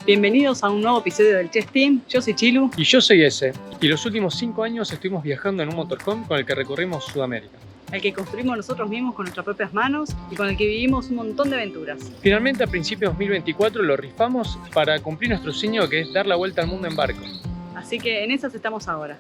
Bienvenidos a un nuevo episodio del Chess Team. Yo soy Chilu. Y yo soy Ese. Y los últimos 5 años estuvimos viajando en un motorhome con el que recorrimos Sudamérica. El que construimos nosotros mismos con nuestras propias manos y con el que vivimos un montón de aventuras. Finalmente a principios de 2024 lo rifamos para cumplir nuestro sueño, que es dar la vuelta al mundo en barco. Así que en esas estamos ahora.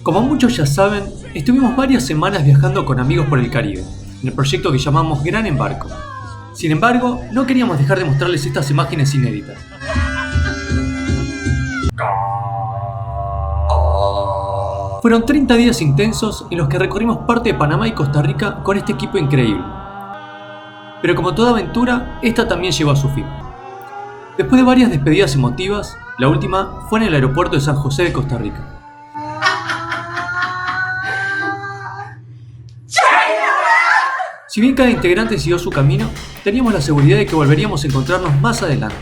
Como muchos ya saben, estuvimos varias semanas viajando con amigos por el Caribe, en el proyecto que llamamos Gran Embarco. Sin embargo, no queríamos dejar de mostrarles estas imágenes inéditas. Fueron 30 días intensos en los que recorrimos parte de Panamá y Costa Rica con este equipo increíble. Pero como toda aventura, esta también llegó a su fin. Después de varias despedidas emotivas, la última fue en el aeropuerto de San José de Costa Rica. Si bien cada integrante siguió su camino, teníamos la seguridad de que volveríamos a encontrarnos más adelante.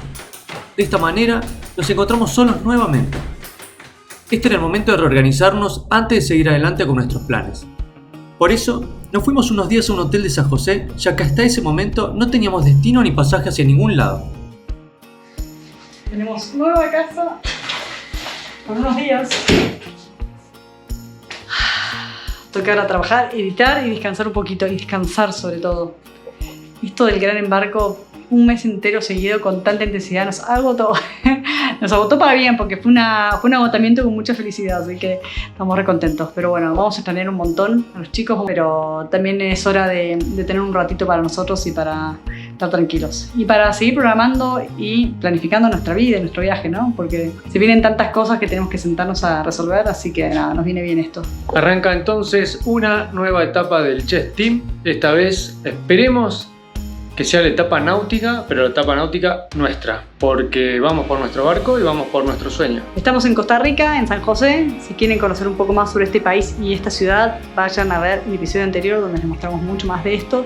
De esta manera, nos encontramos solos nuevamente. Este era el momento de reorganizarnos antes de seguir adelante con nuestros planes. Por eso, nos fuimos unos días a un hotel de San José, ya que hasta ese momento no teníamos destino ni pasaje hacia ningún lado. Tenemos nueva casa por unos días. Toca ahora trabajar, editar y descansar un poquito, y descansar sobre todo. Esto del Gran Embarco, un mes entero seguido con tanta intensidad, nos agotó. Nos agotó para bien porque fue un agotamiento con mucha felicidad, así que estamos re contentos. Pero bueno, vamos a extrañar un montón a los chicos, pero también es hora de tener un ratito para nosotros y para estar tranquilos. Y para seguir programando y planificando nuestra vida y nuestro viaje, ¿no? Porque se vienen tantas cosas que tenemos que sentarnos a resolver, así que nada, nos viene bien esto. Arranca entonces una nueva etapa del Chess Team. Esta vez esperemos que sea la etapa náutica, pero la etapa náutica nuestra, porque vamos por nuestro barco y vamos por nuestro sueño. Estamos en Costa Rica, en San José. Si quieren conocer un poco más sobre este país y esta ciudad, vayan a ver el episodio anterior donde les mostramos mucho más de esto.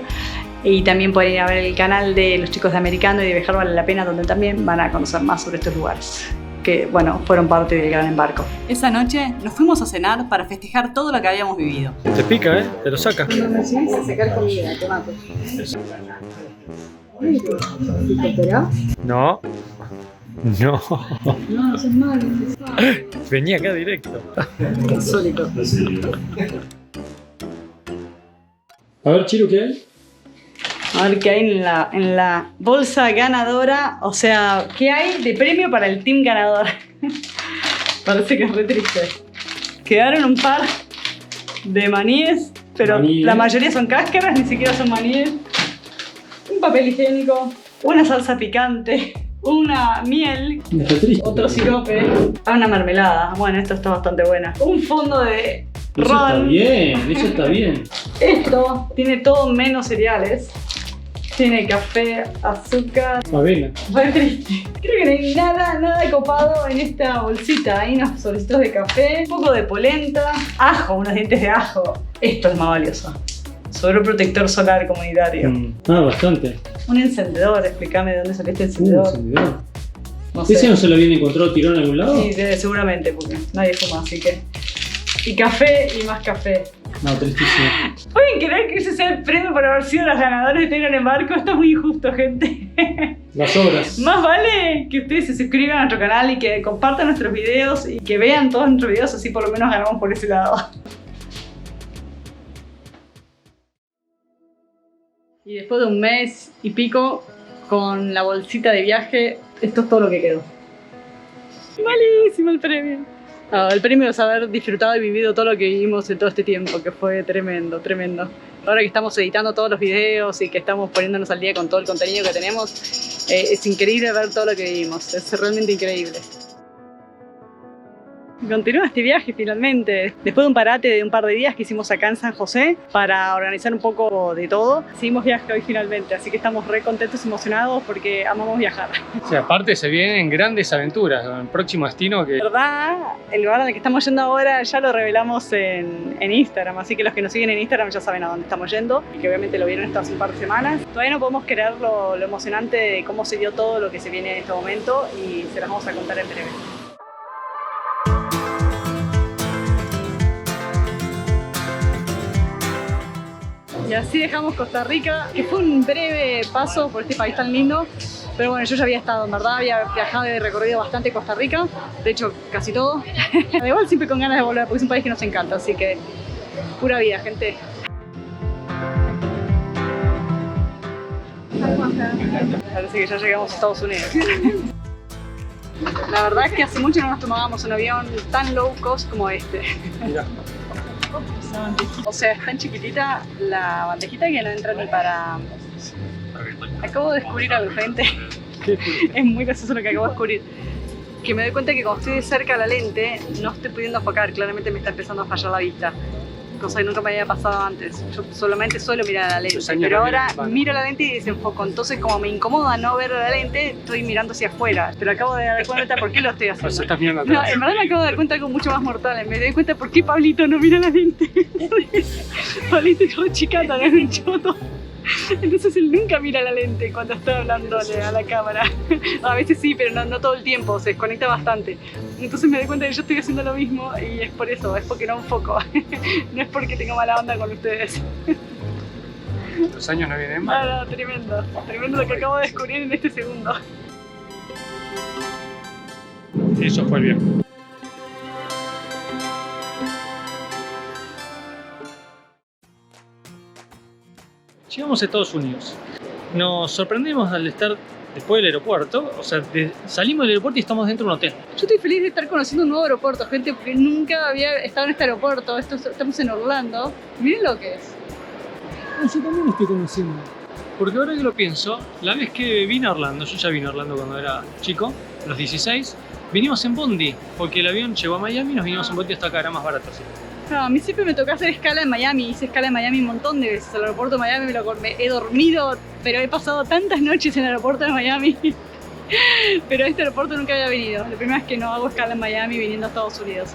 Y también pueden ir a ver el canal de los chicos de Americano y de Viajar Vale la Pena, donde también van a conocer más sobre estos lugares que, bueno, fueron parte del Gran Embarco. Esa noche nos fuimos a cenar para festejar todo lo que habíamos vivido. Te pica, ¿eh? Te lo saca. No me recibís a sacar comida, tomate. No. No. No, eso es malo. Venía acá directo. Insólito. A ver, Chiru, ¿qué hay? A ver qué hay en la bolsa ganadora. O sea, ¿qué hay de premio para el team ganador? Parece que es re triste. Quedaron un par de maníes, pero la mayoría son cáscaras, ni siquiera son maníes. Un papel higiénico, una salsa picante, una miel, otro sirope, una mermelada. Bueno, esto está bastante buena. Un fondo de ron. Eso está bien, eso está bien. Esto tiene todo menos cereales. Tiene café, azúcar. Avena. Fue triste. Creo que no hay nada copado en esta bolsita. Hay unos sobrecitos de café, un poco de polenta, ajo, unos dientes de ajo. Esto es más valioso. Sobreprotector solar comunitario. Bastante. Un encendedor, explícame de dónde salió este encendedor. Encendedor. No sé. ¿Ese no se lo habían encontrado tirado en algún lado? Sí, seguramente, porque nadie fuma, así que. Y café y más café. No, tristísimo. ¿Pueden creer que ese sea el premio por haber sido las ganadoras de Gran Embarco? Esto es muy injusto, gente. Las obras. Más vale que ustedes se suscriban a nuestro canal y que compartan nuestros videos y que vean todos nuestros videos, así por lo menos ganamos por ese lado. Y después de un mes y pico con la bolsita de viaje, esto es todo lo que quedó. Malísimo el premio. El premio es haber disfrutado y vivido todo lo que vivimos en todo este tiempo, que fue tremendo, tremendo. Ahora que estamos editando todos los videos y que estamos poniéndonos al día con todo el contenido que tenemos, es increíble ver todo lo que vivimos, es realmente increíble. Continúa este viaje finalmente. Después de un parate de un par de días que hicimos acá en San José para organizar un poco de todo, seguimos viaje hoy finalmente, así que estamos re contentos y emocionados porque amamos viajar. O sea, aparte se vienen grandes aventuras, el próximo destino que... La verdad, el lugar al que estamos yendo ahora ya lo revelamos en Instagram, así que los que nos siguen en Instagram ya saben a dónde estamos yendo y que obviamente lo vieron esto hace un par de semanas. Todavía no podemos creer lo emocionante de cómo se dio todo lo que se viene en este momento y se los vamos a contar en breve. Y así dejamos Costa Rica, que fue un breve paso por este país tan lindo. Pero bueno, yo ya había estado, en verdad, había viajado y recorrido bastante Costa Rica. De hecho, casi todo. Igual siempre con ganas de volver, porque es un país que nos encanta. Así que, pura vida, gente. Parece que ya llegamos a Estados Unidos. La verdad es que hace mucho no nos tomábamos un avión tan low cost como este. Mirá. O sea, es tan chiquitita la bandejita que no entra ni para... Acabo de descubrir algo, gente. Es muy gracioso lo que acabo de descubrir. Que me doy cuenta que cuando estoy de cerca a la lente, no estoy pudiendo enfocar. Claramente me está empezando a fallar la vista. Cosa que nunca me había pasado antes. Yo solamente suelo mirar a la lente, pero ahora miro la lente y desenfoco. Entonces, como me incomoda no ver la lente, estoy mirando hacia afuera. Pero acabo de dar cuenta por qué lo estoy haciendo. Estás mirando No, atrás. en verdad me acabo de dar cuenta de algo mucho más mortal. Me doy cuenta por qué Pablito no mira la lente. Pablito es re chicata, no es un choto. Entonces él nunca mira la lente cuando está hablándole a la cámara. A veces sí, pero no todo el tiempo, se desconecta bastante. Entonces me doy cuenta que yo estoy haciendo lo mismo y es por eso, es porque no enfoco. No es porque tengo mala onda con ustedes. Los años no vienen mal. No, tremendo. Tremendo lo que acabo de descubrir en este segundo. Eso fue bien. Llegamos a Estados Unidos. Nos sorprendimos al estar después del aeropuerto. O sea, salimos del aeropuerto y estamos dentro de un hotel. Yo estoy feliz de estar conociendo un nuevo aeropuerto, gente, porque nunca había estado en este aeropuerto. Estamos en Orlando. Miren lo que es. Yo también estoy conociendo. Porque ahora que lo pienso, la vez que vine a Orlando, yo ya vine a Orlando cuando era chico, a los 16, vinimos en Bondi, porque el avión llegó a Miami y nos vinimos en Bondi hasta acá, era más barato así. No, a mí siempre me tocó hacer escala en Miami, hice escala en Miami un montón de veces. El aeropuerto de Miami me he dormido, pero he pasado tantas noches en el aeropuerto de Miami. Pero a este aeropuerto nunca había venido. La primera vez que no hago escala en Miami viniendo a Estados Unidos.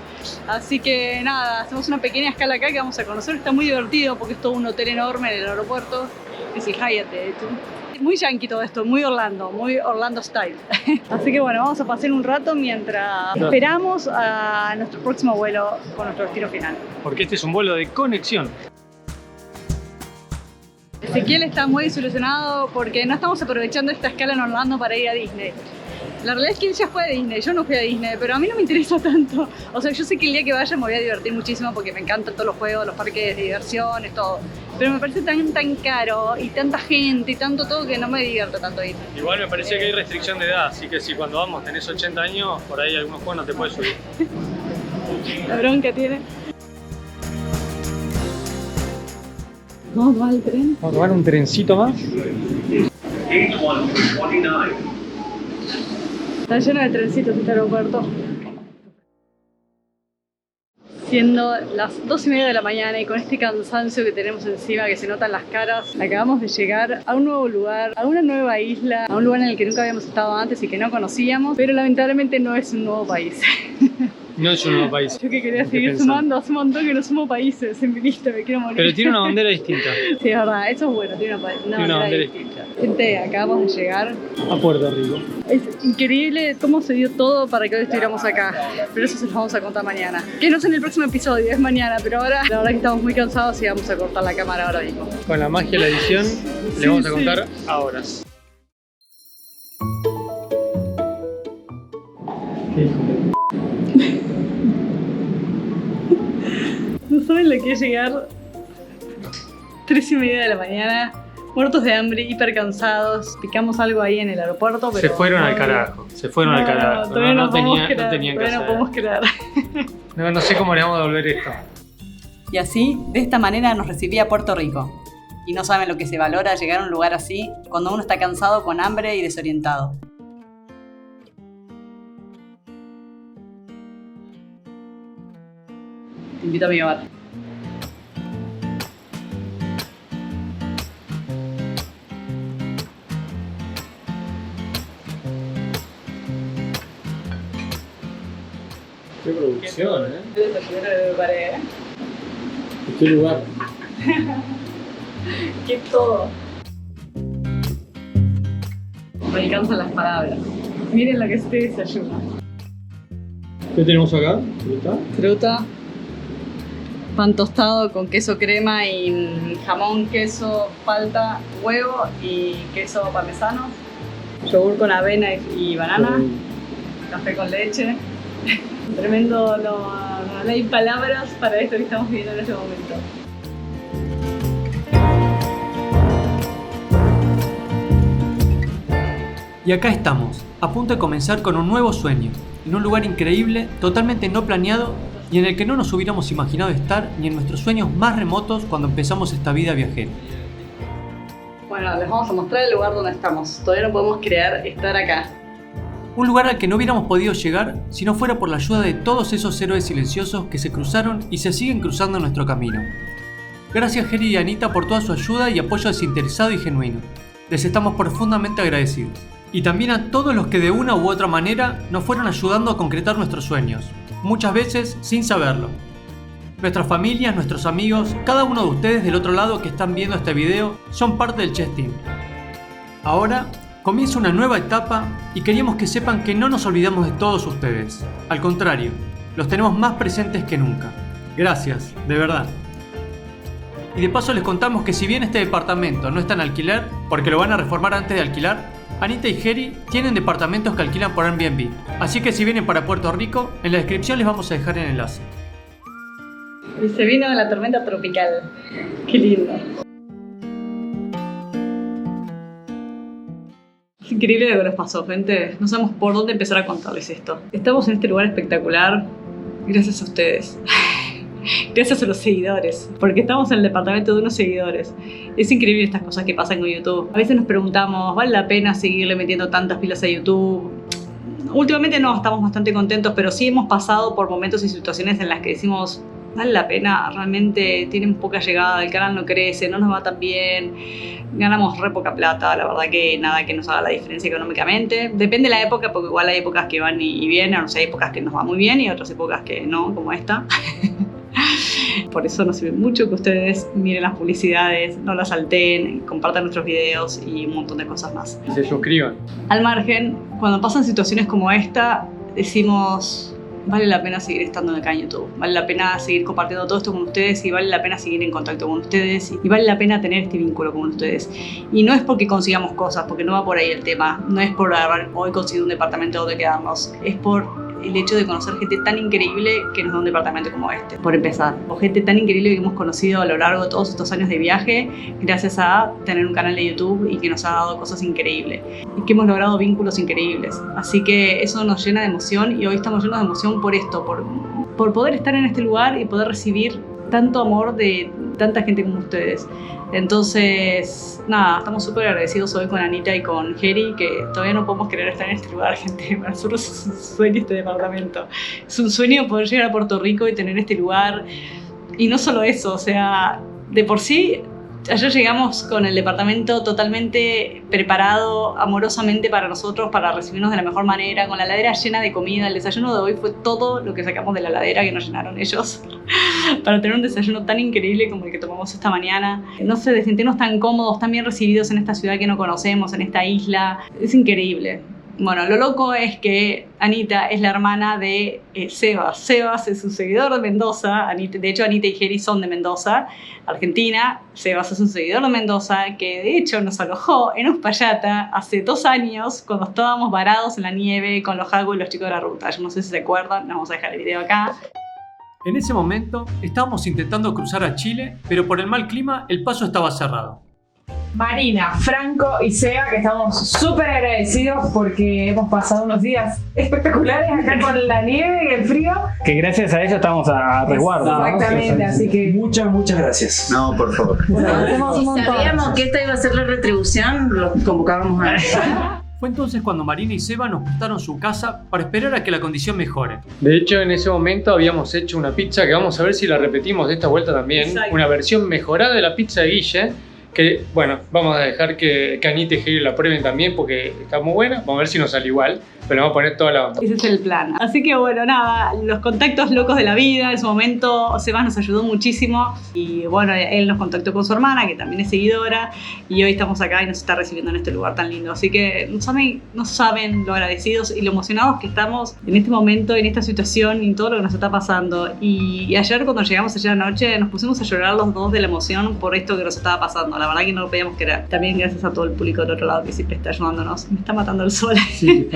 Así que nada, hacemos una pequeña escala acá que vamos a conocer. Está muy divertido porque es todo un hotel enorme en el aeropuerto. Es el Hyatt, de hecho. Muy yankee todo esto, muy Orlando style. Así que bueno, vamos a pasar un rato mientras esperamos a nuestro próximo vuelo con nuestro destino final. Porque este es un vuelo de conexión. Ezequiel está muy desilusionado porque no estamos aprovechando esta escala en Orlando para ir a Disney. La realidad es que él ya fue a Disney, yo no fui a Disney, pero a mí no me interesa tanto. O sea, yo sé que el día que vaya me voy a divertir muchísimo porque me encantan todos los juegos, los parques de diversiones, todo. Pero me parece tan caro y tanta gente y tanto todo que no me divierte tanto ir. Igual me parece que hay restricción de edad, así que si cuando vamos tenés 80 años, por ahí algunos juegos no te puedes subir. La bronca tiene. ¿Vamos a tomar el tren? Vamos a tomar un trencito más. Está lleno de trencitos este aeropuerto. Siendo las 2:30 de la mañana y con este cansancio que tenemos encima, que se nota en las caras, acabamos de llegar a un nuevo lugar, a una nueva isla, a un lugar en el que nunca habíamos estado antes y que no conocíamos, pero lamentablemente no es un nuevo país. No es un nuevo país. Yo que quería seguir sumando, hace un montón que no sumo países en mi lista, me quiero morir. Pero tiene una bandera distinta. Sí, es verdad, eso es bueno, tiene una bandera distinta. Gente, acabamos de llegar. A Puerto Rico. Es increíble cómo se dio todo para que hoy estuviéramos acá, pero eso se los vamos a contar mañana. Que no es en el próximo episodio, es mañana, pero ahora la verdad que estamos muy cansados y vamos a cortar la cámara ahora mismo. Con la magia de la edición, le vamos a contar ahora. No saben lo que es llegar 3:30 de la mañana, muertos de hambre, hiper cansados. Picamos algo ahí en el aeropuerto, pero... Se fueron al carajo, se fueron al carajo. Todavía no tenían que todavía no hacer. podemos creer. No sé cómo le vamos a devolver esto. Y así, de esta manera nos recibía Puerto Rico. Y no saben lo que se valora llegar a un lugar así cuando uno está cansado, con hambre y desorientado. Te invito a mi bar. Qué producción, ¿eh? Qué lugar. ¿Qué todo? Me alcanzan las palabras. Miren lo que es este desayuno. ¿Qué tenemos acá? ¿Fruta? Fruta, pan tostado con queso crema y jamón, queso, palta, huevo y queso parmesano, yogur con avena y banana, café con leche. Tremendo, no hay palabras para esto que estamos viviendo en este momento. Y acá estamos, a punto de comenzar con un nuevo sueño, en un lugar increíble, totalmente no planeado y en el que no nos hubiéramos imaginado estar ni en nuestros sueños más remotos cuando empezamos esta vida viajera. Bueno, les vamos a mostrar el lugar donde estamos. Todavía no podemos creer estar acá. Un lugar al que no hubiéramos podido llegar si no fuera por la ayuda de todos esos héroes silenciosos que se cruzaron y se siguen cruzando en nuestro camino. Gracias Geri y Anita por toda su ayuda y apoyo desinteresado y genuino. Les estamos profundamente agradecidos. Y también a todos los que de una u otra manera nos fueron ayudando a concretar nuestros sueños, muchas veces sin saberlo. Nuestras familias, nuestros amigos, cada uno de ustedes del otro lado que están viendo este video son parte del Chess Team. Ahora comienza una nueva etapa y queríamos que sepan que no nos olvidamos de todos ustedes. Al contrario, los tenemos más presentes que nunca. Gracias, de verdad. Y de paso les contamos que si bien este departamento no está en alquiler, porque lo van a reformar antes de alquilar, Anita y Geri tienen departamentos que alquilan por Airbnb. Así que si vienen para Puerto Rico, en la descripción les vamos a dejar el enlace. Y se vino la tormenta tropical. Qué lindo. Es increíble lo que nos pasó, gente. No sabemos por dónde empezar a contarles esto. Estamos en este lugar espectacular gracias a ustedes. Gracias a los seguidores, porque estamos en el departamento de unos seguidores. Es increíble estas cosas que pasan con YouTube. A veces nos preguntamos, ¿vale la pena seguirle metiendo tantas pilas a YouTube? Últimamente no, estamos bastante contentos, pero sí hemos pasado por momentos y situaciones en las que decimos, ¿vale la pena? Realmente tienen poca llegada, el canal no crece, no nos va tan bien, ganamos re poca plata, la verdad que nada que nos haga la diferencia económicamente. Depende de la época, porque igual hay épocas que van y vienen, o sea, hay épocas que nos va muy bien y otras épocas que no, como esta. Por eso nos sirve mucho que ustedes miren las publicidades, no las salteen, compartan nuestros videos y un montón de cosas más. Y se suscriban. Al margen, cuando pasan situaciones como esta, decimos, vale la pena seguir estando acá en YouTube, vale la pena seguir compartiendo todo esto con ustedes y vale la pena seguir en contacto con ustedes y vale la pena tener este vínculo con ustedes. Y no es porque consigamos cosas, porque no va por ahí el tema, no es por haber hoy conseguido un departamento donde quedarnos, es por el hecho de conocer gente tan increíble que nos da un departamento como este, por empezar. O gente tan increíble que hemos conocido a lo largo de todos estos años de viaje gracias a tener un canal de YouTube y que nos ha dado cosas increíbles. Y que hemos logrado vínculos increíbles. Así que eso nos llena de emoción y hoy estamos llenos de emoción por esto, por poder estar en este lugar y poder recibir tanto amor de tanta gente como ustedes. Entonces, nada, estamos súper agradecidos hoy con Anita y con Geri, que todavía no podemos querer estar en este lugar, gente. Para nosotros es un sueño este departamento. Es un sueño poder llegar a Puerto Rico y tener este lugar. Y no solo eso, o sea, de por sí, ayer llegamos con el departamento totalmente preparado amorosamente para nosotros, para recibirnos de la mejor manera, con la heladera llena de comida. El desayuno de hoy fue todo lo que sacamos de la heladera que nos llenaron ellos para tener un desayuno tan increíble como el que tomamos esta mañana. No sé, de sentirnos tan cómodos, tan bien recibidos en esta ciudad que no conocemos, en esta isla. Es increíble. Bueno, lo loco es que Anita es la hermana de Sebas. Sebas es un seguidor de Mendoza. De hecho, Anita y Geri son de Mendoza, Argentina. Sebas es un seguidor de Mendoza que de hecho nos alojó en Uspallata hace 2 años cuando estábamos varados en la nieve con los Hago y los chicos de la ruta. Yo no sé si se acuerdan, vamos a dejar el video acá. En ese momento estábamos intentando cruzar a Chile, pero por el mal clima el paso estaba cerrado. Marina, Franco y Seba, que estamos súper agradecidos porque hemos pasado unos días espectaculares acá con la nieve y el frío. Que gracias a ello estamos a resguardo. Exactamente, así que Muchas gracias. No, por favor. hacemos un Si montón. sabíamos que esta iba a ser la retribución, lo convocábamos a... Fue entonces cuando Marina y Seba nos prestaron su casa para esperar a que la condición mejore. De hecho, en ese momento habíamos hecho una pizza que vamos a ver si la repetimos de esta vuelta también. Exacto. Una versión mejorada de la pizza de Guille. Que, bueno, vamos a dejar que Anita y Gil la prueben también porque está muy buena. Vamos a ver si nos sale igual, pero le vamos a poner toda la onda. Ese es el plan. Así que bueno, nada, los contactos locos de la vida. En su momento Sebas nos ayudó muchísimo y bueno, él nos contactó con su hermana, que también es seguidora, y hoy estamos acá y nos está recibiendo en este lugar tan lindo. Así que no saben lo agradecidos y lo emocionados que estamos en este momento, en esta situación y en todo lo que nos está pasando. Y ayer cuando llegamos ayer anoche nos pusimos a llorar los dos de la emoción por esto que nos estaba pasando. La verdad que no lo podíamos creer. También gracias a todo el público del otro lado que siempre está ayudándonos. Me está matando el sol. Sí,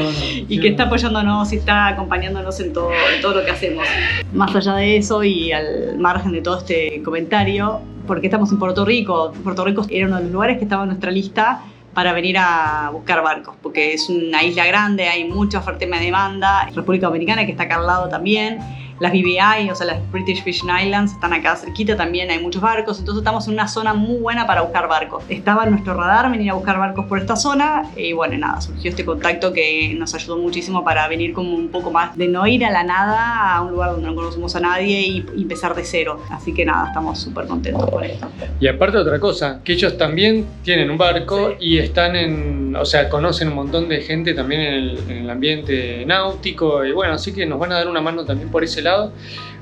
Y que está apoyándonos y está acompañándonos en todo lo que hacemos. Más allá de eso y al margen de todo este comentario, porque estamos en Puerto Rico. Puerto Rico era uno de los lugares que estaba en nuestra lista para venir a buscar barcos, porque es una isla grande, hay mucha oferta y demanda. República Dominicana, que está acá al lado también. Las BVI, o sea, las British Virgin Islands, están acá cerquita, también hay muchos barcos, entonces estamos en una zona muy buena para buscar barcos. Estaba en nuestro radar venir a buscar barcos por esta zona y bueno, nada, surgió este contacto que nos ayudó muchísimo para venir como un poco más de no ir a la nada a un lugar donde no conocemos a nadie y empezar de cero. Así que nada, estamos súper contentos con esto. Y aparte otra cosa, que ellos también tienen un barco y están o sea, conocen un montón de gente también en el ambiente náutico y bueno, así que nos van a dar una mano también por ese lado,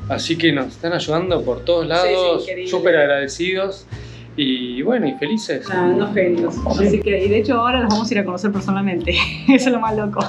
así que nos están ayudando por todos lados, increíble. súper agradecidos y bueno, y felices. Unos genios. Así que, y de hecho ahora los vamos a ir a conocer personalmente. Eso es lo más loco.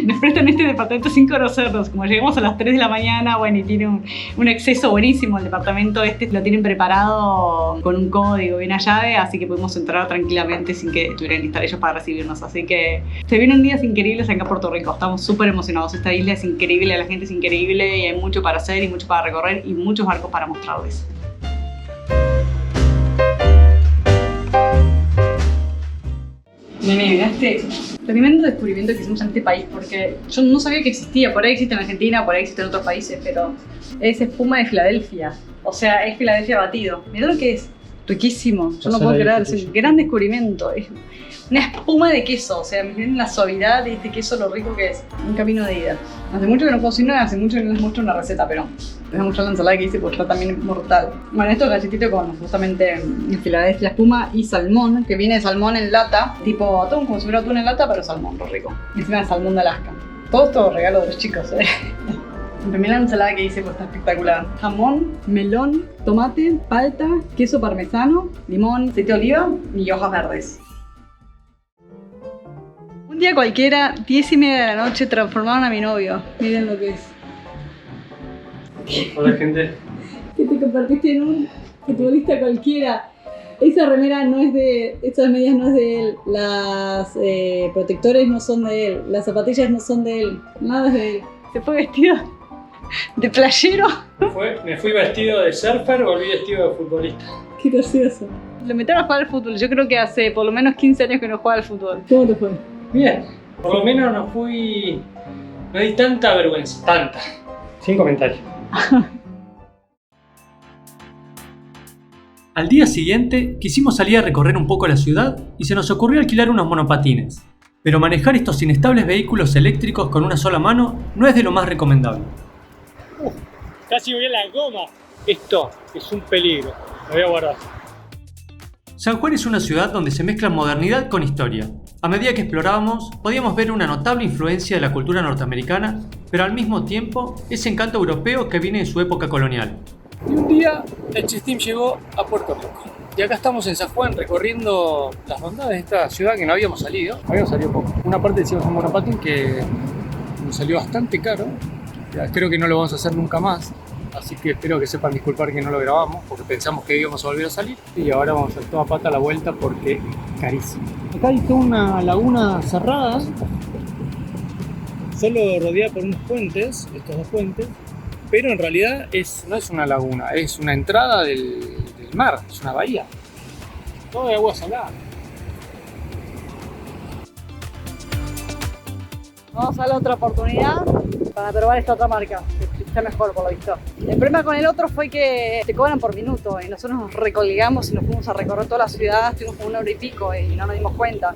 Nos prestan este departamento sin conocernos. Como llegamos a las 3 de la mañana, bueno, y tiene un acceso buenísimo. El departamento lo tienen preparado con un código y una llave, así que pudimos entrar tranquilamente sin que tuvieran que estar ellos para recibirnos. Así que se vienen días increíbles acá en Puerto Rico. Estamos súper emocionados. Esta isla es increíble, la gente es increíble y hay mucho para hacer y mucho para recorrer y muchos barcos para mostrarles. Nene, mirá este tremendo descubrimiento que hicimos en este país, porque yo no sabía que existía. Por ahí existe en Argentina, por ahí existe en otros países, pero es espuma de Filadelfia. O sea, es Filadelfia batido. Mirá lo que es. Riquísimo. Yo no puedo creer. Es un gran descubrimiento. Es una espuma de queso. O sea, miren la suavidad de este queso, lo rico que es. Un camino de ida. Hace mucho que no cocino, hace mucho que no les muestro una receta, pero les voy a mostrar la ensalada que hice porque está también mortal. Bueno, esto es galletito con justamente en Filadelfia espuma y salmón, que viene de salmón en lata, tipo atún, como si fuera atún en lata, pero salmón, lo rico. Y encima de salmón de Alaska. Todo esto regalo de los chicos, También la ensalada que hice pues está espectacular. Jamón, melón, tomate, palta, queso parmesano, limón, aceite de oliva y hojas verdes. Un día cualquiera, 10:30 de la noche, transformaron a mi novio. Miren lo que es. Hola gente. Que te convertiste en un futbolista cualquiera. Esa remera no es de... Esas medias no es de él. Las protectores no son de él. Las zapatillas no son de él. Nada es de él. Se fue vestido de playero. Me fui vestido de surfer, volví vestido de futbolista. Qué gracioso. Lo metieron a jugar al fútbol. Yo creo que hace por lo menos 15 años que no juega al fútbol. ¿Cómo te fue? Bien, por lo menos no di tanta vergüenza, tanta. Sin comentarios. Al día siguiente quisimos salir a recorrer un poco la ciudad y se nos ocurrió alquilar unos monopatines. Pero manejar estos inestables vehículos eléctricos con una sola mano no es de lo más recomendable. Casi voy a la goma. Esto es un peligro. Lo voy a guardar. San Juan es una ciudad donde se mezcla modernidad con historia. A medida que explorábamos, podíamos ver una notable influencia de la cultura norteamericana, pero al mismo tiempo ese encanto europeo que viene de su época colonial. Y un día el Chess Team llegó a Puerto Rico. Y acá estamos en San Juan recorriendo las bondades de esta ciudad que no habíamos salido. Habíamos salido poco. Una parte hicimos un monopatín que nos salió bastante caro. Creo que no lo vamos a hacer nunca más. Así que espero que sepan disculpar que no lo grabamos porque pensamos que íbamos a volver a salir y ahora vamos a hacer toda pata a la vuelta porque es carísimo. Acá hay toda una laguna cerrada, solo rodeada por unos puentes, estos dos puentes, pero en realidad no es una laguna, es una entrada del mar, es una bahía, todo de agua salada. Vamos a darle otra oportunidad para probar esta otra marca. está mejor por lo visto. El problema con el otro fue que te cobran por minuto y nosotros nos recolgamos y nos fuimos a recorrer toda la ciudad, estuvimos como 1 hora y pico y no nos dimos cuenta.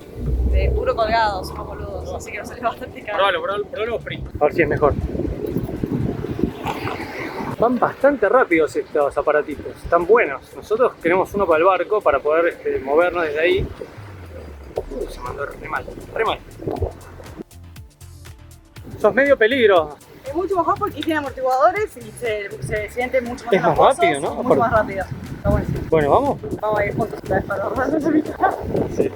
De puro colgados, somos boludos, así que nos salió bastante caro. Probalo free. A ver si es mejor. Van bastante rápidos estos aparatitos, están buenos. Nosotros queremos uno para el barco para poder movernos desde ahí. Se mandó re mal, re mal. Sos medio peligro. Es mucho mejor porque tiene amortiguadores y se siente mucho más Es más rápido, ¿no? Mucho más rápido. Está buenísimo. Bueno, ¿vamos? Vamos a ir juntos otra vez para ahorrarnos la mitad. Sí.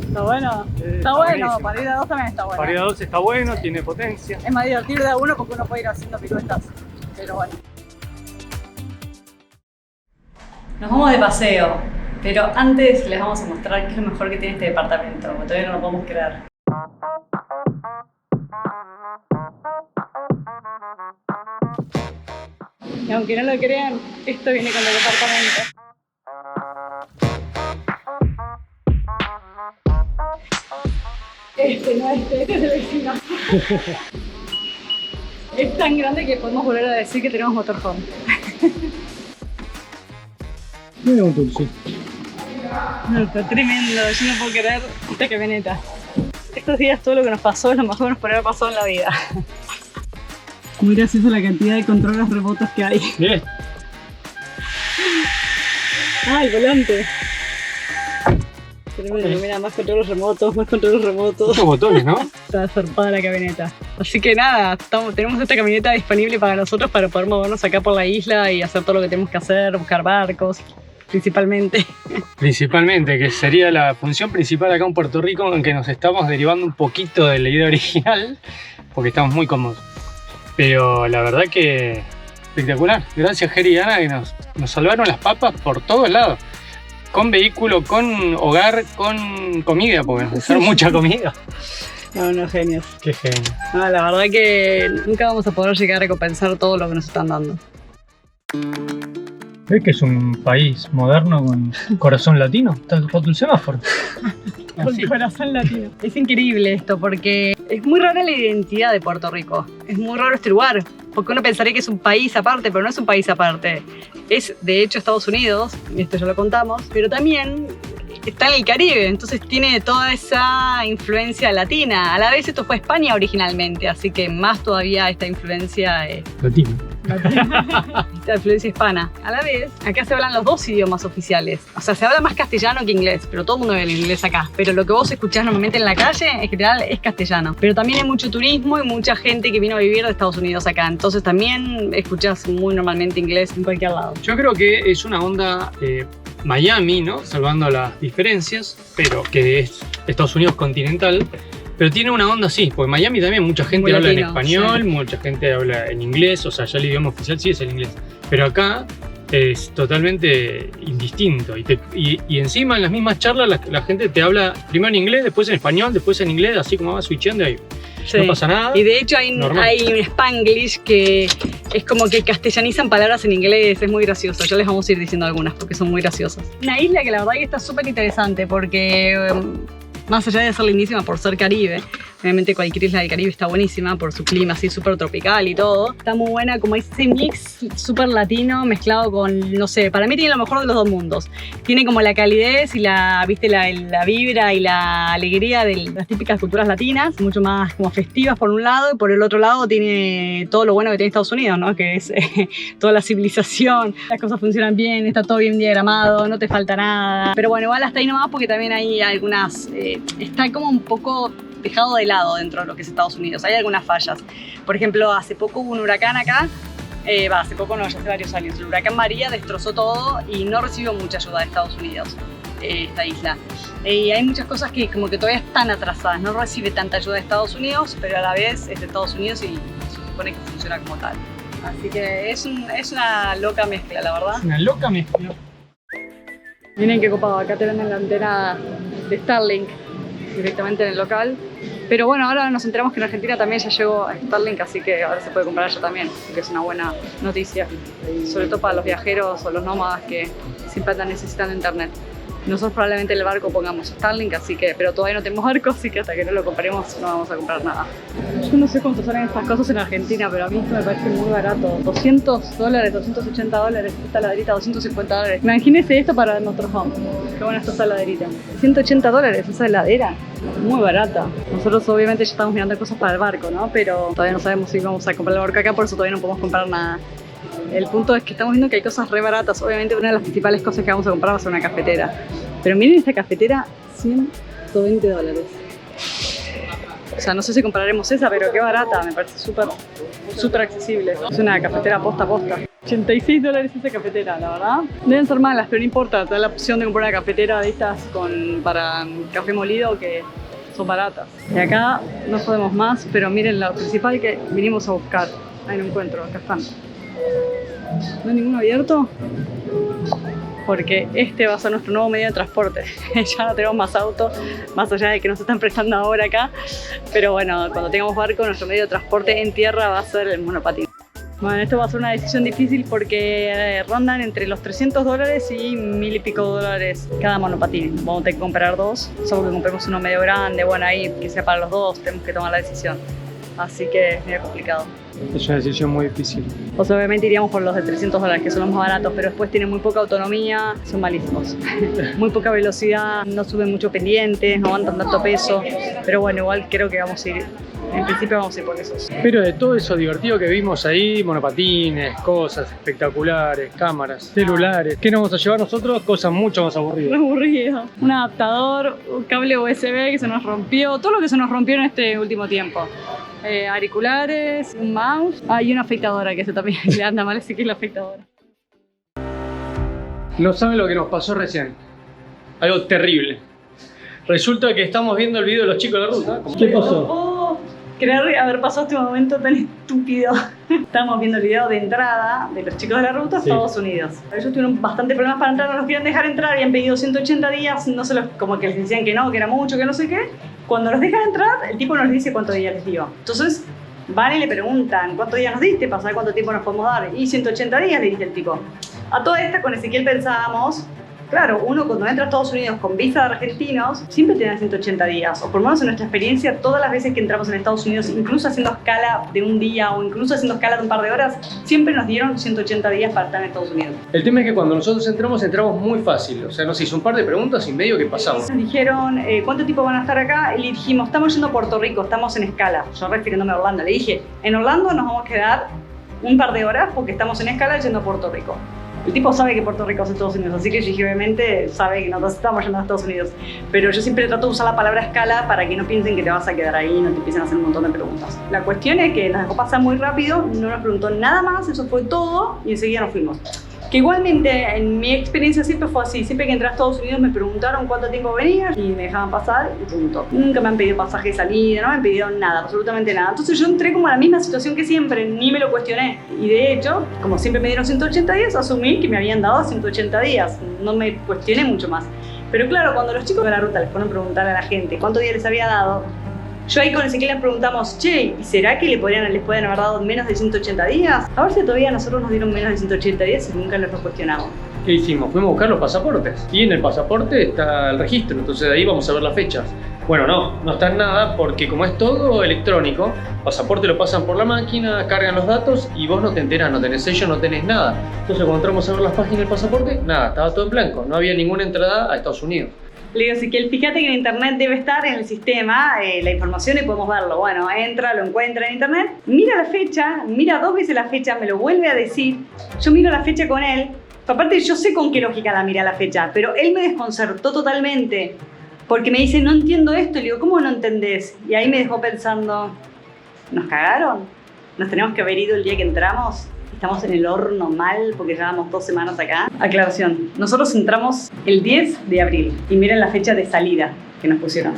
Está bueno. Está bueno, buenísimo. para ir a 2 también está bueno. Para ir a 2 está bueno, tiene potencia. Es más divertido de a 1 porque uno puede ir haciendo piruetas. Pero bueno. Nos vamos de paseo, pero antes les vamos a mostrar qué es lo mejor que tiene este departamento, porque todavía no lo podemos creer. Y aunque no lo crean, esto viene con el departamento. Este es el vecino. Es tan grande que podemos volver a decir que tenemos motorhome. Mira un dulce. No, está tremendo, yo no puedo creer esta camioneta. Estos días todo lo que nos pasó es lo más o menos por haber pasado en la vida. Muy gracioso la cantidad de controles remotos que hay. Bien. Ah, el volante. Tremendo, mira, más controles remotos, más controles remotos. Muchos botones, ¿no? Está zarpada la camioneta. Así que nada, tenemos esta camioneta disponible para nosotros para poder movernos acá por la isla y hacer todo lo que tenemos que hacer, buscar barcos, principalmente. Principalmente, que sería la función principal acá en Puerto Rico, en que nos estamos derivando un poquito de la idea original, porque estamos muy cómodos. Pero la verdad que espectacular. Gracias, Jerry y Ana, que nos salvaron las papas por todos lados. Con vehículo, con hogar, con comida, porque nos usaron mucha comida. No, genios. Qué genio. No, la verdad que nunca vamos a poder llegar a recompensar todo lo que nos están dando. ¿Ves que es un país moderno con corazón latino? Está roto el semáforo. Con corazón latino. Es increíble esto porque es muy rara la identidad de Puerto Rico. Es muy raro este lugar. Porque uno pensaría que es un país aparte, pero no es un país aparte. Es de hecho Estados Unidos, y esto ya lo contamos, pero también está en el Caribe, entonces tiene toda esa influencia latina. A la vez esto fue España originalmente, así que más todavía esta influencia Latino. esta influencia hispana. A la vez, acá se hablan los 2 idiomas oficiales. O sea, se habla más castellano que inglés, pero todo el mundo habla inglés acá. Pero lo que vos escuchás normalmente en la calle, en general, es castellano. Pero también hay mucho turismo y mucha gente que vino a vivir de Estados Unidos acá. Entonces también escuchás muy normalmente inglés en cualquier lado. Yo creo que es una onda Miami, ¿no? Salvando las diferencias, pero que es Estados Unidos continental. Pero tiene una onda así, porque Miami también mucha gente Muy habla latino, en español, sí. Mucha gente habla en inglés, o sea, ya el idioma oficial sí es el inglés. Pero acá es totalmente indistinto. Y encima en las mismas charlas la gente te habla primero en inglés, después en español, después en inglés, así como va switchando ahí. Sí. No pasa nada. Y de hecho hay un Spanglish que es como que castellanizan palabras en inglés, es muy gracioso. Ya les vamos a ir diciendo algunas porque son muy graciosas. Una isla que la verdad que está súper interesante porque más allá de ser lindísima por ser Caribe, obviamente cualquier isla del Caribe está buenísima por su clima así súper tropical y todo. Está muy buena como ese mix súper latino mezclado con, no sé, para mí tiene lo mejor de los 2 mundos. Tiene como la calidez y la vibra y la alegría de las típicas culturas latinas, mucho más como festivas por un lado, y por el otro lado tiene todo lo bueno que tiene Estados Unidos, ¿no? Que es toda la civilización, las cosas funcionan bien, está todo bien diagramado, no te falta nada. Pero bueno, igual hasta ahí nomás porque también hay algunas, está como un poco dejado de lado dentro de lo que es Estados Unidos. Hay algunas fallas. Por ejemplo, hace poco hubo un huracán acá. Hace poco no, ya hace varios años. El huracán María destrozó todo y no recibió mucha ayuda de Estados Unidos, esta isla. Y hay muchas cosas que como que todavía están atrasadas. No recibe tanta ayuda de Estados Unidos, pero a la vez es de Estados Unidos y se supone que funciona como tal. Así que es una loca mezcla, la verdad. Una loca mezcla. Miren qué copado, acá te venden la antena de Starlink directamente en el local. Pero bueno, ahora nos enteramos que en Argentina también ya llegó a Starlink, así que ahora se puede comprar allá también, que es una buena noticia, sobre todo para los viajeros o los nómadas que siempre andan necesitando internet. Nosotros probablemente en el barco pongamos Starlink, así que, pero todavía no tenemos barco, así que hasta que no lo compremos no vamos a comprar nada. Yo no sé cuánto salen estas cosas en Argentina, pero a mí esto me parece muy barato. $200, $280, esta laderita $250. Imagínense esto para nuestro home. Qué buena está esa laderita. $180 esa heladera. Muy barata. Nosotros obviamente ya estamos mirando cosas para el barco, ¿no? Pero todavía no sabemos si vamos a comprar el barco acá, por eso todavía no podemos comprar nada. El punto es que estamos viendo que hay cosas re baratas. Obviamente una de las principales cosas que vamos a comprar va a ser una cafetera. Pero miren esta cafetera, $120. O sea, no sé si compraremos esa, pero qué barata. Me parece súper accesible. Es una cafetera posta a posta. $86 esa cafetera, la verdad. Deben ser malas, pero no importa. Te da la opción de comprar una cafetera de estas para café molido que son baratas. Y acá no podemos más, pero miren lo principal que vinimos a buscar. Ahí no encuentro, acá están. ¿No hay ninguno abierto? Porque este va a ser nuestro nuevo medio de transporte. Ya no tenemos más autos, más allá de que nos están prestando ahora acá. Pero bueno, cuando tengamos barco, nuestro medio de transporte en tierra va a ser el monopatín. Bueno, esto va a ser una decisión difícil porque rondan entre los $300 y $1000 y pico cada monopatín. Vamos a tener que comprar dos, solo que compremos uno medio grande, bueno, ahí que sea para los dos, tenemos que tomar la decisión. Así que es medio complicado. Es una decisión muy difícil. O sea, obviamente iríamos por los de $300, que son los más baratos, pero después tienen muy poca autonomía, son malísimos. Muy poca velocidad, no suben mucho pendientes, no aguantan tanto peso. Pero bueno, igual creo que vamos a ir, en principio vamos a ir por esos. Pero de todo eso divertido que vimos ahí, monopatines, cosas espectaculares, cámaras, celulares, ¿qué nos vamos a llevar nosotros? Cosas mucho más aburridas. Aburrido. Un adaptador, un cable USB que se nos rompió, todo lo que se nos rompió en este último tiempo. Auriculares, un mouse, y una afeitadora que eso también le anda mal, así que es la afeitadora. No saben lo que nos pasó recién. Algo terrible. Resulta que estamos viendo el video de los chicos de la ruta. ¿Qué pasó? No puedo creer haber pasado este momento tan estúpido. Estábamos viendo el video de entrada de los chicos de la ruta a Estados Unidos. Ellos tuvieron bastantes problemas para entrar, no los querían dejar entrar, habían pedido 180 días, no se los, como que les decían que no, que era mucho, que no sé qué. Cuando los dejan entrar, el tipo nos dice cuántos días les dio. Entonces van y le preguntan, ¿cuántos días nos diste para saber cuánto tiempo nos podemos dar? Y 180 días, le dice el tipo. A toda esta, con Ezequiel pensábamos, claro, uno cuando entra a Estados Unidos con visa de argentinos, siempre tiene 180 días. O por lo menos en nuestra experiencia, todas las veces que entramos en Estados Unidos, incluso haciendo escala de un día o incluso haciendo escala de un par de horas, siempre nos dieron 180 días para estar en Estados Unidos. El tema es que cuando nosotros entramos muy fácil. O sea, nos hizo un par de preguntas y medio que pasamos. Nos dijeron, ¿cuánto tiempo van a estar acá? Y le dijimos, estamos yendo a Puerto Rico, estamos en escala. Yo refiriéndome a Orlando. Le dije, en Orlando nos vamos a quedar un par de horas porque estamos en escala yendo a Puerto Rico. El tipo sabe que Puerto Rico es Estados Unidos, así que yo dije, obviamente sabe que nosotros estamos yendo a Estados Unidos. Pero yo siempre trato de usar la palabra escala para que no piensen que te vas a quedar ahí y no te empiecen a hacer un montón de preguntas. La cuestión es que nos dejó pasar muy rápido, no nos preguntó nada más, eso fue todo y enseguida nos fuimos. Que igualmente en mi experiencia siempre fue así, siempre que entré a Estados Unidos me preguntaron cuánto tiempo venía y me dejaban pasar y punto. Nunca me han pedido pasaje de salida, no me han pedido nada, absolutamente nada. Entonces yo entré como a la misma situación que siempre, ni me lo cuestioné. Y de hecho, como siempre me dieron 180 días, asumí que me habían dado 180 días, no me cuestioné mucho más. Pero claro, cuando los chicos de la ruta les fueron a preguntar a la gente cuántos días les había dado, yo ahí con Ezequiel les preguntamos, che, ¿y será que les pueden haber dado menos de 180 días? A ver si todavía a nosotros nos dieron menos de 180 días y nunca nos lo cuestionamos. ¿Qué hicimos? Fuimos a buscar los pasaportes. Y en el pasaporte está el registro, entonces de ahí vamos a ver las fechas. Bueno, no está en nada porque como es todo electrónico, pasaporte lo pasan por la máquina, cargan los datos y vos no te enterás, no tenés sello, no tenés nada. Entonces cuando entramos a ver las páginas del pasaporte, nada, estaba todo en blanco, no había ninguna entrada a Estados Unidos. Le digo, Ezequiel, fíjate que en internet debe estar en el sistema la información y podemos verlo. Bueno, entra, lo encuentra en internet, mira la fecha, mira 2 veces la fecha, me lo vuelve a decir. Yo miro la fecha con él. Aparte, yo sé con qué lógica la mira la fecha, pero él me desconcertó totalmente. Porque me dice, no entiendo esto. Y le digo, ¿cómo no entendés? Y ahí me dejó pensando, ¿nos cagaron? ¿Nos tenemos que haber ido el día que entramos? Estamos en el horno mal porque llevamos 2 semanas acá. Aclaración, nosotros entramos el 10 de abril y miren la fecha de salida que nos pusieron.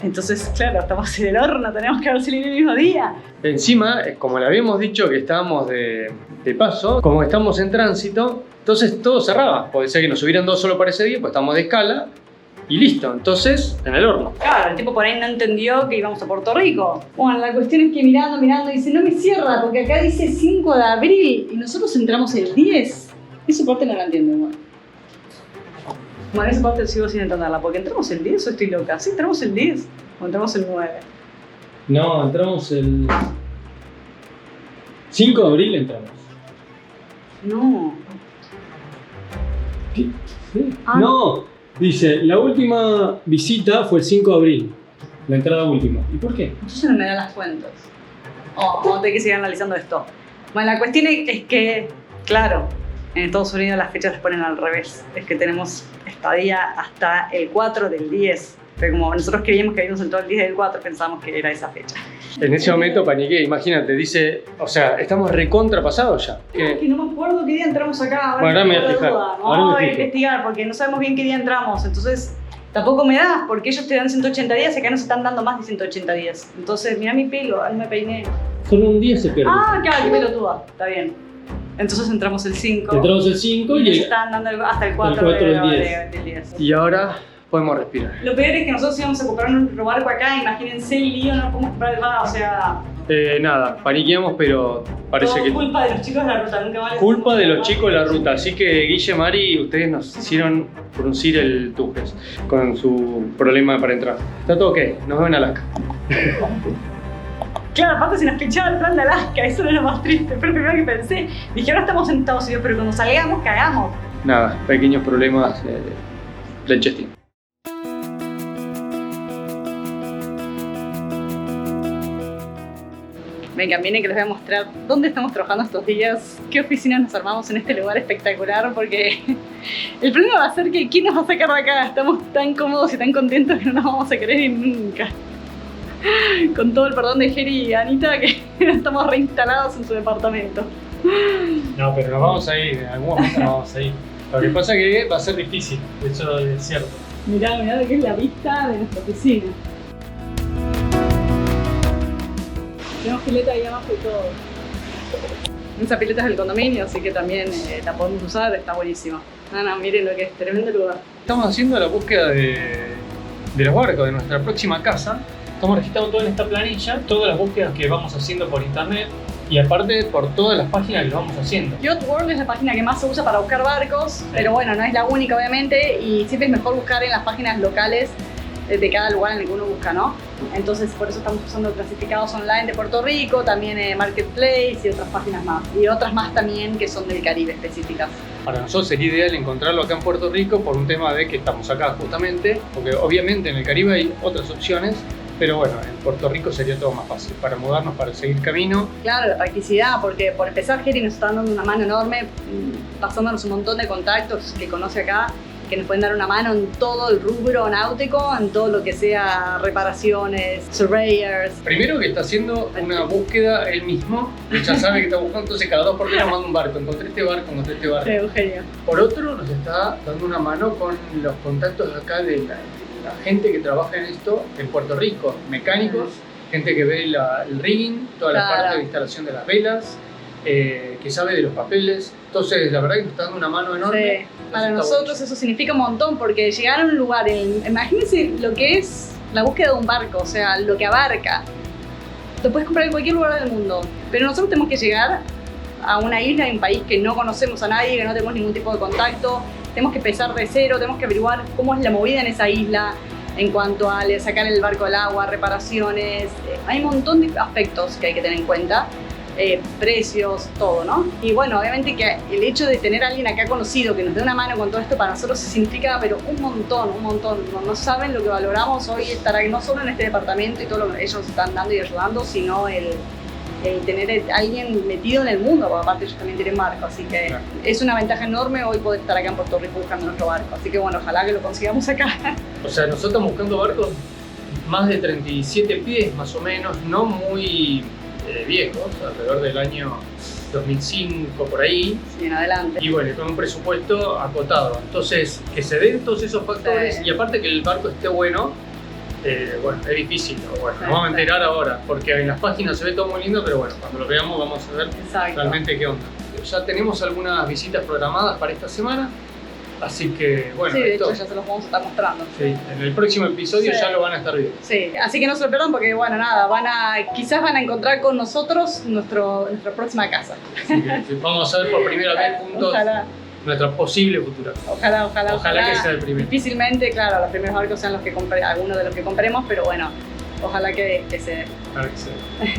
Entonces, claro, estamos en el horno, tenemos que haber salido el mismo día. Encima, como le habíamos dicho que estábamos de paso, como estamos en tránsito, entonces todo cerraba. Puede ser que nos subieran 2 solo para ese día, pues estamos de escala. Y listo, entonces en el horno. Claro, el tipo por ahí no entendió que íbamos a Puerto Rico. Bueno, la cuestión es que mirando, dice, no me cierra, porque acá dice 5 de abril y nosotros entramos el 10. Esa parte no la entiendo igual. Bueno, esa parte sigo sin entenderla, porque entramos el 10 o estoy loca. ¿Sí entramos el 10 o entramos el 9? No, entramos el 5 de abril entramos. No. ¿Qué? ¿Sí? Ah. No, dice, la última visita fue el 5 de abril. La entrada última. ¿Y por qué? Entonces no me dan las cuentas. Vamos a tener que seguir analizando esto. Bueno, la cuestión es que, claro, en Estados Unidos las fechas las ponen al revés. Es que tenemos estadía hasta el 4 del 10. Pero como nosotros creíamos que habíamos entrado el 10 del 4, pensábamos que era esa fecha. En ese momento paniqué, imagínate, dice, o sea, estamos recontrapasados ya. Que no me acuerdo qué día entramos acá. Bueno, ahora me voy a tengo la fijar. duda. Ahora me Vamos a fijo. investigar porque no sabemos bien qué día entramos. Entonces, tampoco me da, porque ellos te dan 180 días y acá nos están dando más de 180 días. Entonces, mira mi pelo, no me peiné. Solo un día se pierde. Ah, claro, qué pelotuda. Está bien. Entonces entramos el 5. Entramos el 5 y y nos el... están dando hasta el 4, el 4 del del 10. Y ahora podemos respirar. Lo peor es que nosotros íbamos a comprar un barco acá, imagínense el lío, no podemos comprar el barco, o sea, Nada, paniqueamos, pero parece todo que... culpa de los chicos de la ruta, nunca más les Culpa hicimos de los nada. chicos de la ruta, así que Guille, Mari, ustedes nos hicieron fruncir el tujes con su problema para entrar. Está todo ok, nos vemos en Alaska. Claro, aparte se nos pinchaba el plan de Alaska, eso era lo más triste, fue lo primero que pensé. Dije, ahora estamos en Estados Unidos, pero cuando salgamos, cagamos. Nada, pequeños problemas del chestín. Vengan, viene que les voy a mostrar dónde estamos trabajando estos días, qué oficinas nos armamos en este lugar espectacular, porque el problema va a ser que ¿quién nos va a sacar de acá? Estamos tan cómodos y tan contentos que no nos vamos a querer ir nunca. Con todo el perdón de Jerry y Anita, que estamos reinstalados en su departamento. No, pero nos vamos a ir, en algún momento nos vamos a ir. Lo que pasa es que va a ser difícil, eso es cierto. Mirá de qué es la vista de nuestra oficina. Tenemos pileta ahí abajo y todo. Esa pileta es del condominio, así que también la podemos usar, está buenísima. No, miren lo que es, tremendo lugar. Estamos haciendo la búsqueda de los barcos de nuestra próxima casa. Estamos registrando todo en esta planilla, todas las búsquedas que vamos haciendo por internet y aparte por todas las páginas que lo vamos haciendo. Yacht World es la página que más se usa para buscar barcos, pero bueno, no es la única obviamente y siempre es mejor buscar en las páginas locales de cada lugar en el que uno busca, ¿no? Entonces por eso estamos usando clasificados online de Puerto Rico, también Marketplace y otras páginas más. Y otras más también que son del Caribe específicas. Para nosotros sería ideal encontrarlo acá en Puerto Rico por un tema de que estamos acá justamente, porque obviamente en el Caribe hay otras opciones, pero bueno, en Puerto Rico sería todo más fácil para mudarnos, para seguir camino. Claro, la practicidad, porque por empezar Jerry nos está dando una mano enorme, pasándonos un montón de contactos que conoce acá, que nos pueden dar una mano en todo el rubro náutico, en todo lo que sea reparaciones, surveyors. Primero que está haciendo una búsqueda él mismo, ya sabe que está buscando, entonces cada 2 por 3 manda un barco, encontré este barco, encontré este barco. Eugenio. Por otro, nos está dando una mano con los contactos de acá de la gente que trabaja en esto en Puerto Rico, mecánicos, gente que ve el rigging, toda la Claro. parte de instalación de las velas, que sabe de los papeles. Entonces, la verdad que nos está dando una mano enorme. Sí. Para nosotros eso significa un montón, porque llegar a un lugar, imagínense lo que es la búsqueda de un barco, o sea, lo que abarca. Lo puedes comprar en cualquier lugar del mundo, pero nosotros tenemos que llegar a una isla, en un país que no conocemos a nadie, que no tenemos ningún tipo de contacto, tenemos que empezar de cero, tenemos que averiguar cómo es la movida en esa isla, en cuanto a sacar el barco al agua, reparaciones, hay un montón de aspectos que hay que tener en cuenta. Precios, todo, ¿no? Y bueno, obviamente que el hecho de tener a alguien acá conocido que nos dé una mano con todo esto para nosotros significa, pero un montón. No saben lo que valoramos hoy estar aquí, no solo en este departamento y todo lo que ellos están dando y ayudando, sino el tener a alguien metido en el mundo, porque aparte ellos también tienen barco, así que Claro. es una ventaja enorme hoy poder estar acá en Puerto Rico buscando nuestro barco. Así que bueno, ojalá que lo consigamos acá. O sea, nosotros estamos buscando barcos más de 37 pies, más o menos, no muy viejos, alrededor del año 2005, por ahí. Sí, en adelante. Y bueno, con un presupuesto acotado. Entonces, que se den todos esos factores Sí. y aparte que el barco esté bueno, bueno, es difícil. Bueno, Sí, nos vamos a sí. enterar ahora, porque en las páginas se ve todo muy lindo, pero bueno, cuando lo veamos vamos a ver Exacto. realmente qué onda. Ya tenemos algunas visitas programadas para esta semana, así que bueno, Sí, de esto, hecho ya se los vamos a estar mostrando. sí, en el próximo episodio Sí. ya lo van a estar viendo. Sí, así que no se lo pierdan porque, bueno, nada, quizás van a encontrar con nosotros nuestra próxima casa. Así que vamos a ver por primera vez juntos Ojalá. nuestra posible futura. Ojalá que sea el primero. Difícilmente, claro, los primeros barcos sean los que algunos de los que compremos, pero bueno, ojalá que se dé. Para que sea.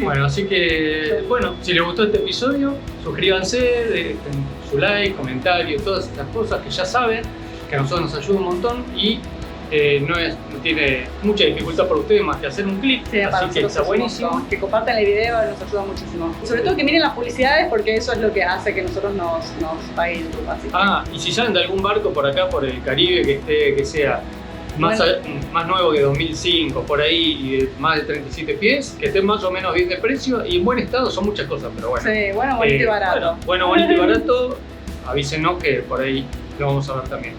Bueno, así que, bueno, si les gustó este episodio, suscríbanse, dejen su like, comentario, todas estas cosas que ya saben, que a nosotros nos ayuda un montón y no tiene mucha dificultad para ustedes más que hacer un clic, Sí, para así que nosotros está es un buenísimo. montón. Que compartan el video nos ayuda muchísimo. Y sobre todo que miren las publicidades porque eso es lo que hace que nosotros nos pague YouTube. Así que- Y si saben de algún barco por acá, por el Caribe, que sea más nuevo que 2005, por ahí, y de más de 37 pies, que esté más o menos bien de precio y en buen estado, son muchas cosas, pero bueno. Sí, bueno, bonito y barato. Bueno, bonito y barato, avísenos que por ahí lo vamos a ver también.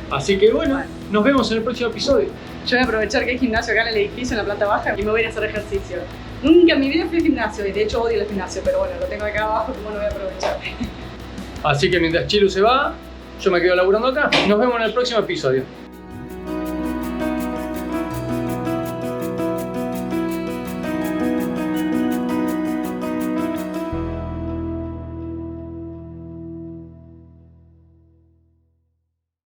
Así que bueno, nos vemos en el próximo episodio. Yo voy a aprovechar que hay gimnasio acá en el edificio, en la planta baja, y me voy a ir a hacer ejercicio. Nunca en mi vida fui al gimnasio, y de hecho odio el gimnasio, pero bueno, lo tengo acá abajo, como no voy a aprovechar. Así que mientras Chilu se va, yo me quedo laburando acá. Nos vemos en el próximo episodio.